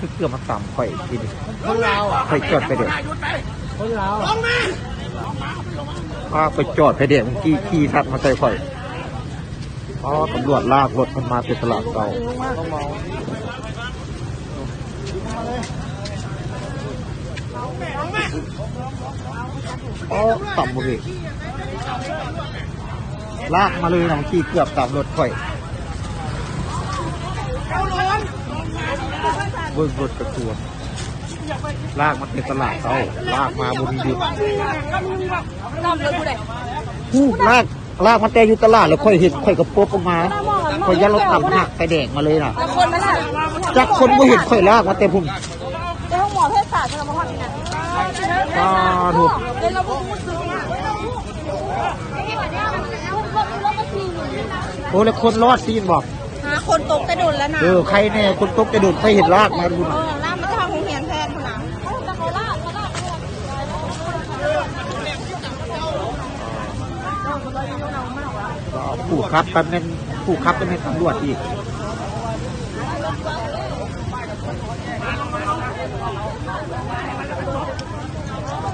คือเกือบมาตามข่อยทีนี้ คนเราอ่ะ ข่อยจอดไปเด็ก คนเรา ไปจอดไปเด็กเมื่อกี้ขี่ทัดมาใส่ข่อยตำรวจลากรถมันมาเป็นตลาดเก่าต่ำเลยลากมาเลยน้องขี่เกือบตามรถข่อยเบิ้งรถกระตัวลากมาเป็นตลาดเก่าลากมาบนดินลากมาแต่อยู่ตลาดแล้วค่อยเห็นค่อยกระโปบออกมาค่อยยัดรถต่ำหักไปแดงมาเลยน่ะจากคนไม่เห็นค่อยลากมาแต่ผม ในห้องหมอเพศศาสตร์เรามาทำยังไงถูก เดี๋ยวเราพูดซื้อมาโอ้แล้วคนรอดซีนบอก หาคนตกกระโดดแล้วนะใครแน่คนตกกระโดดใครเห็นลากมาดู ลากมาทางโรงเรียนแทนคนนั้นผู้ขับกันเป็นผู้ขับกันเป็นตำรวจอีก